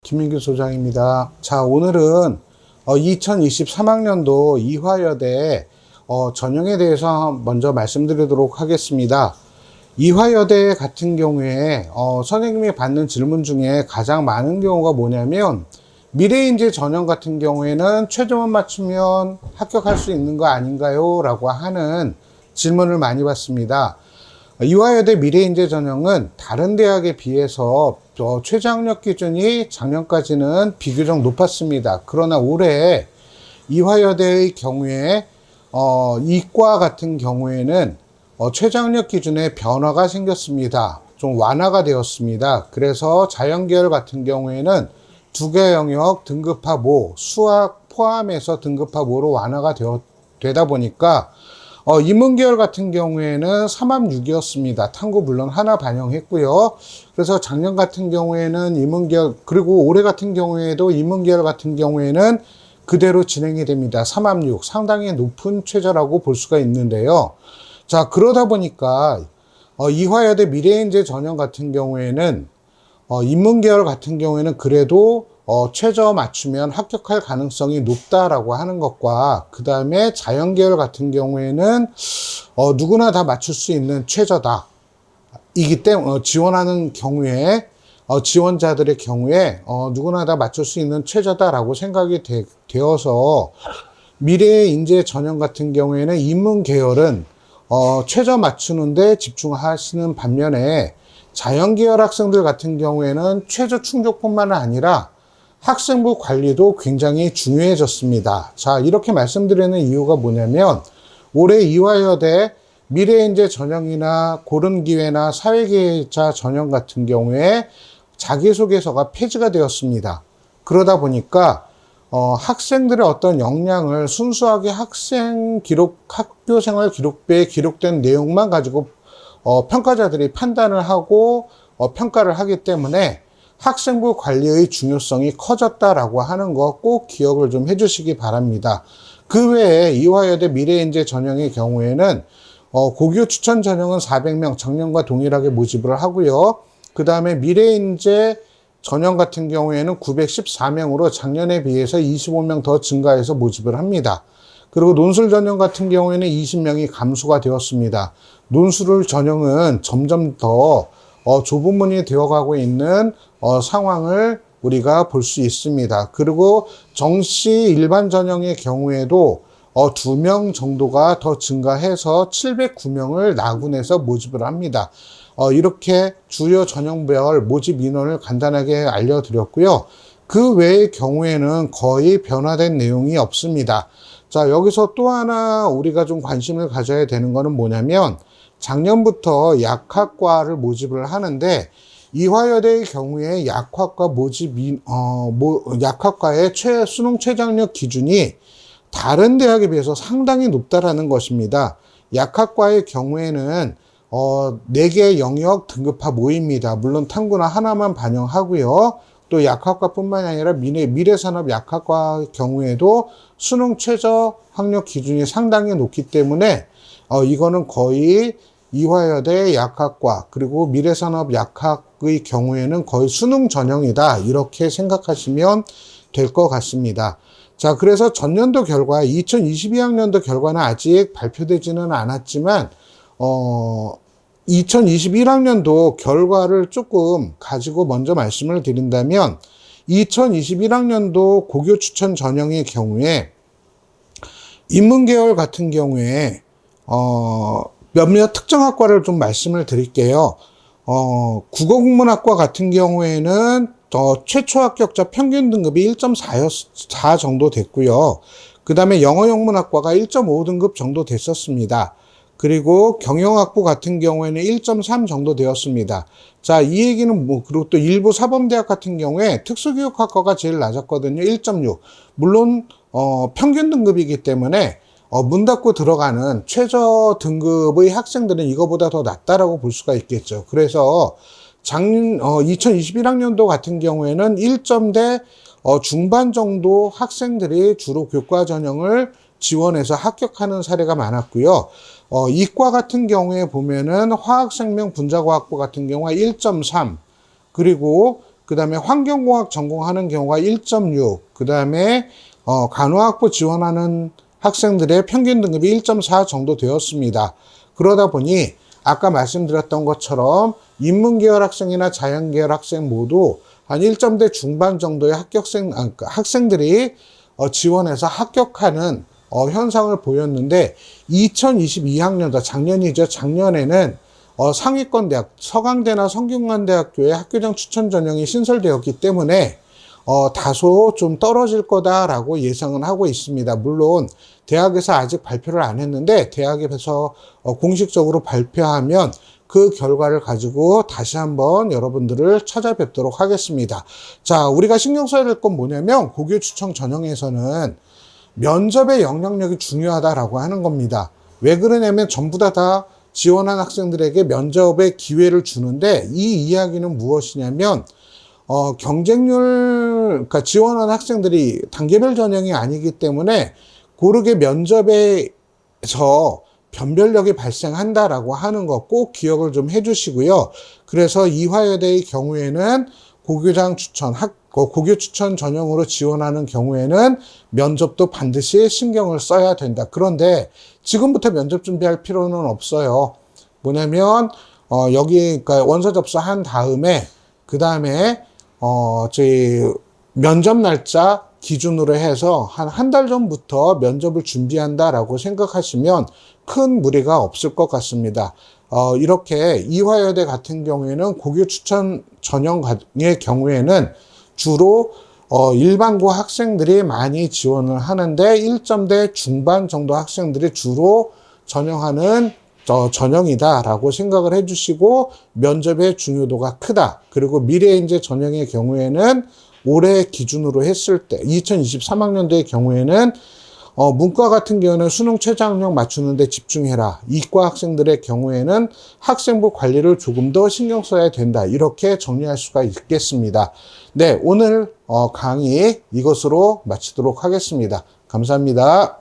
김민규 소장입니다. 자, 오늘은 2023학년도 이화여대 전형에 대해서 먼저 말씀드리도록 하겠습니다. 이화여대 같은 경우에 선생님이 받는 질문 중에 가장 많은 경우가 뭐냐면, 미래인재 전형 같은 경우에는 최저만 맞추면 합격할 수 있는 거 아닌가요? 라고 하는 질문을 많이 받습니다. 이화여대 미래인재 전형은 다른 대학에 비해서 최저학력 기준이 작년까지는 비교적 높았습니다. 그러나 올해 이화여대의 경우에 이과 같은 경우에는 최저학력 기준에 변화가 생겼습니다. 좀 완화가 되었습니다. 그래서 자연계열 같은 경우에는 두 개 영역 등급합 5, 수학 포함해서 등급합 5로 완화가 되다 보니까 인문계열 같은 경우에는 3합 6이었습니다. 탐구 물론 하나 반영했고요. 그래서 작년 같은 경우에는 인문계열, 그리고 올해 같은 경우에도 인문계열 같은 경우에는 그대로 진행이 됩니다. 3합 6, 상당히 높은 최저라고 볼 수가 있는데요. 자, 그러다 보니까 이화여대 미래인재 전형 같은 경우에는 인문계열 같은 경우에는 그래도 최저 맞추면 합격할 가능성이 높다라고 하는 것과, 그 다음에 자연계열 같은 경우에는 누구나 다 맞출 수 있는 최저다 이기 때문에 지원하는 경우에 지원자들의 경우에 누구나 다 맞출 수 있는 최저다라고 생각이 되어서 미래인재 전형 같은 경우에는 인문계열은 최저 맞추는데 집중하시는 반면에 자연계열 학생들 같은 경우에는 최저 충족뿐만 아니라 학생부 관리도 굉장히 중요해졌습니다. 자, 이렇게 말씀드리는 이유가 뭐냐면, 올해 이화여대 미래인재 전형이나 고른기회나 사회계획자 전형 같은 경우에 자기소개서가 폐지가 되었습니다. 그러다 보니까 학생들의 어떤 역량을 순수하게 학생 기록, 학교생활 기록부에 기록된 내용만 가지고 평가자들이 판단을 하고 평가를 하기 때문에 학생부 관리의 중요성이 커졌다라고 하는 거 꼭 기억을 좀 해주시기 바랍니다. 그 외에 이화여대 미래인재 전형의 경우에는 고교 추천 전형은 400명 작년과 동일하게 모집을 하고요. 그 다음에 미래인재 전형 같은 경우에는 914명으로 작년에 비해서 25명 더 증가해서 모집을 합니다. 그리고 논술 전형 같은 경우에는 20명이 감소가 되었습니다. 논술 전형은 점점 더 좁은 문이 되어가고 있는 상황을 우리가 볼 수 있습니다. 그리고 정시 일반 전형의 경우에도 2명 정도가 더 증가해서 709명을 나군에서 모집을 합니다. 이렇게 주요 전형별 모집 인원을 간단하게 알려드렸고요. 그 외의 경우에는 거의 변화된 내용이 없습니다. 자, 여기서 또 하나 우리가 좀 관심을 가져야 되는 거는 뭐냐면, 작년부터 약학과를 모집을 하는데, 이화여대의 경우에 약학과 약학과의 수능 최저학력 기준이 다른 대학에 비해서 상당히 높다라는 것입니다. 약학과의 경우에는 4개 영역 등급합 5입니다. 물론 탐구나 하나만 반영하고요. 또 약학과뿐만 아니라 미래산업 약학과 경우에도 수능 최저 학력 기준이 상당히 높기 때문에 이거는 거의 이화여대 약학과 그리고 미래산업 약학의 경우에는 거의 수능 전형이다, 이렇게 생각하시면 될 것 같습니다. 자, 그래서 전년도 결과, 2022학년도 결과는 아직 발표되지는 않았지만 2021학년도 결과를 조금 가지고 먼저 말씀을 드린다면, 2021학년도 고교 추천 전형의 경우에 인문계열 같은 경우에 몇몇 특정 학과를 좀 말씀을 드릴게요. 국어국문학과 같은 경우에는 최초 합격자 평균 등급이 1.4 정도 됐고요. 그 다음에 영어영문학과가 1.5등급 정도 됐었습니다. 그리고 경영학부 같은 경우에는 1.3 정도 되었습니다. 자, 이 얘기는 그리고 또 일부 사범대학 같은 경우에 특수교육학과가 제일 낮았거든요. 1.6. 물론 평균 등급이기 때문에 문 닫고 들어가는 최저 등급의 학생들은 이거보다 더 낮다라고 볼 수가 있겠죠. 그래서 2021학년도 같은 경우에는 1점대 중반 정도 학생들이 주로 교과 전형을 지원해서 합격하는 사례가 많았고요. 이과 같은 경우에 보면은 화학생명 분자과학부 같은 경우가 1.3, 그리고 그 다음에 환경공학 전공하는 경우가 1.6, 그 다음에 간호학부 지원하는 학생들의 평균 등급이 1.4 정도 되었습니다. 그러다 보니 아까 말씀드렸던 것처럼 인문계열 학생이나 자연계열 학생 모두 한 1점대 중반 정도의 학생들이 지원해서 합격하는 현상을 보였는데 2022학년도 작년이죠. 작년에는 상위권 대학, 서강대나 성균관대학교의 학교장 추천 전형이 신설되었기 때문에 다소 좀 떨어질 거다라고 예상은 하고 있습니다. 물론 대학에서 아직 발표를 안 했는데 대학에서 공식적으로 발표하면 그 결과를 가지고 다시 한번 여러분들을 찾아뵙도록 하겠습니다. 자, 우리가 신경 써야 될 건 뭐냐면 고교 추천 전형에서는 면접의 영향력이 중요하다라고 하는 겁니다. 왜 그러냐면 전부 다 지원한 학생들에게 면접의 기회를 주는데 이 이야기는 무엇이냐면 경쟁률, 그러니까 지원한 학생들이 단계별 전형이 아니기 때문에 고르게 면접에서 변별력이 발생한다라고 하는 거 꼭 기억을 좀 해주시고요. 그래서 이화여대의 경우에는 고교장 추천, 고교 추천 전형으로 지원하는 경우에는 면접도 반드시 신경을 써야 된다. 그런데 지금부터 면접 준비할 필요는 없어요. 뭐냐면 여기 그러니까 원서 접수한 다음에 그 다음에 저희 면접 날짜 기준으로 해서 한 달 전부터 면접을 준비한다라고 생각하시면 큰 무리가 없을 것 같습니다. 이렇게 이화여대 같은 경우에는 고교 추천 전형의 경우에는 주로 일반고 학생들이 많이 지원을 하는데 1점대 중반 정도 학생들이 주로 전형하는 전형이다라고 생각을 해주시고 면접의 중요도가 크다. 그리고 미래인재 전형의 경우에는 올해 기준으로 했을 때 2023학년도의 경우에는 문과 같은 경우는 수능 최저학력 맞추는 데 집중해라. 이과 학생들의 경우에는 학생부 관리를 조금 더 신경 써야 된다. 이렇게 정리할 수가 있겠습니다. 네, 오늘 강의 이것으로 마치도록 하겠습니다. 감사합니다.